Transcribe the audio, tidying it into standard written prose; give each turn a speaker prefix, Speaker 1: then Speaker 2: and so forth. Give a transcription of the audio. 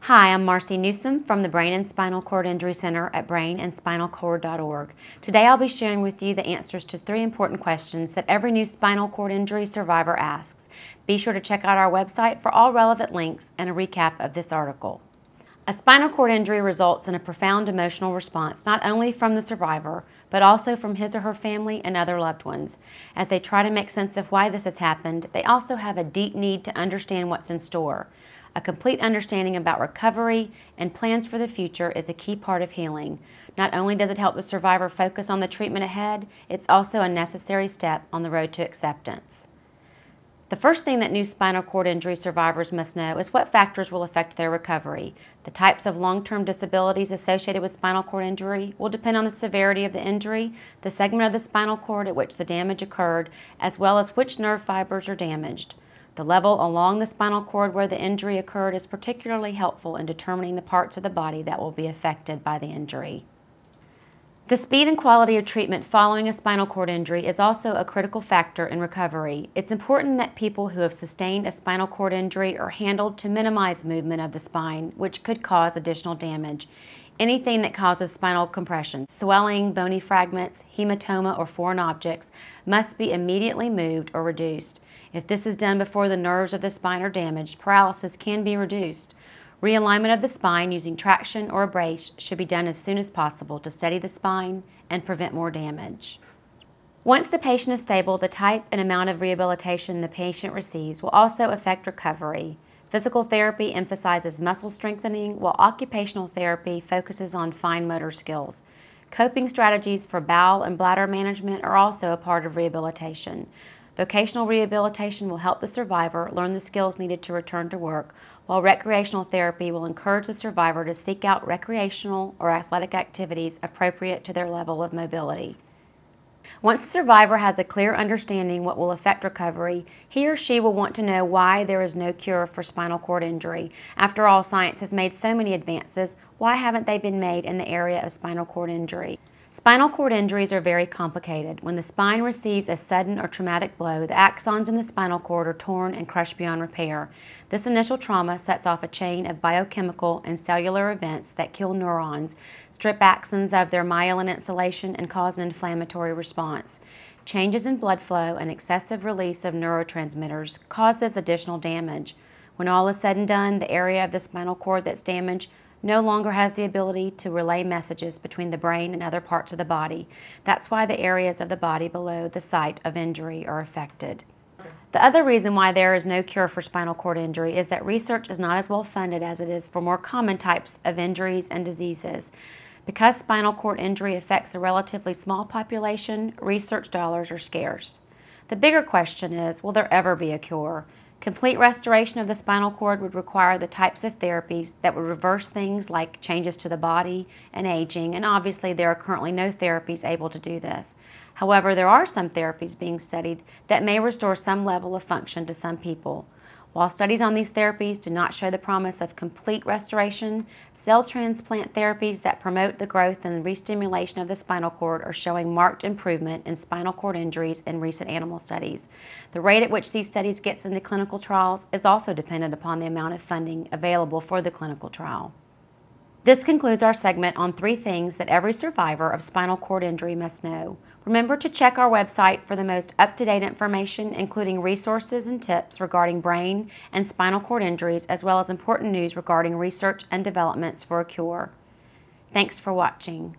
Speaker 1: Hi, I'm Marcy Newsom from the Brain and Spinal Cord Injury Center at brainandspinalcord.org. Today I'll be sharing with you the answers to 3 important questions that every new spinal cord injury survivor asks. Be sure to check out our website for all relevant links and a recap of this article. A spinal cord injury results in a profound emotional response not only from the survivor, but also from his or her family and other loved ones. As they try to make sense of why this has happened, they also have a deep need to understand what's in store. A complete understanding about recovery and plans for the future is a key part of healing. Not only does it help the survivor focus on the treatment ahead, it's also a necessary step on the road to acceptance. The first thing that new spinal cord injury survivors must know is what factors will affect their recovery. The types of long-term disabilities associated with spinal cord injury will depend on the severity of the injury, the segment of the spinal cord at which the damage occurred, as well as which nerve fibers are damaged. The level along the spinal cord where the injury occurred is particularly helpful in determining the parts of the body that will be affected by the injury. The speed and quality of treatment following a spinal cord injury is also a critical factor in recovery. It's important that people who have sustained a spinal cord injury are handled to minimize movement of the spine, which could cause additional damage. Anything that causes spinal compression, swelling, bony fragments, hematoma, or foreign objects must be immediately moved or reduced. If this is done before the nerves of the spine are damaged, paralysis can be reduced. Realignment of the spine using traction or a brace should be done as soon as possible to steady the spine and prevent more damage. Once the patient is stable, the type and amount of rehabilitation the patient receives will also affect recovery. Physical therapy emphasizes muscle strengthening, while occupational therapy focuses on fine motor skills. Coping strategies for bowel and bladder management are also a part of rehabilitation. Vocational rehabilitation will help the survivor learn the skills needed to return to work, while recreational therapy will encourage the survivor to seek out recreational or athletic activities appropriate to their level of mobility. Once the survivor has a clear understanding what will affect recovery, he or she will want to know why there is no cure for spinal cord injury. After all, science has made so many advances. Why haven't they been made in the area of spinal cord injury? Spinal cord injuries are very complicated. When the spine receives a sudden or traumatic blow, the axons in the spinal cord are torn and crushed beyond repair. This initial trauma sets off a chain of biochemical and cellular events that kill neurons, strip axons of their myelin insulation, and cause an inflammatory response. Changes in blood flow and excessive release of neurotransmitters causes additional damage. When all is said and done, the area of the spinal cord that's damaged no longer has the ability to relay messages between the brain and other parts of the body. That's why the areas of the body below the site of injury are affected. The other reason why there is no cure for spinal cord injury is that research is not as well funded as it is for more common types of injuries and diseases. Because spinal cord injury affects a relatively small population, research dollars are scarce. The bigger question is, will there ever be a cure? Complete restoration of the spinal cord would require the types of therapies that would reverse things like changes to the body and aging, and obviously there are currently no therapies able to do this. However, there are some therapies being studied that may restore some level of function to some people. While studies on these therapies do not show the promise of complete restoration, cell transplant therapies that promote the growth and restimulation of the spinal cord are showing marked improvement in spinal cord injuries in recent animal studies. The rate at which these studies get into clinical trials is also dependent upon the amount of funding available for the clinical trial. This concludes our segment on 3 things that every survivor of spinal cord injury must know. Remember to check our website for the most up-to-date information, including resources and tips regarding brain and spinal cord injuries, as well as important news regarding research and developments for a cure. Thanks for watching.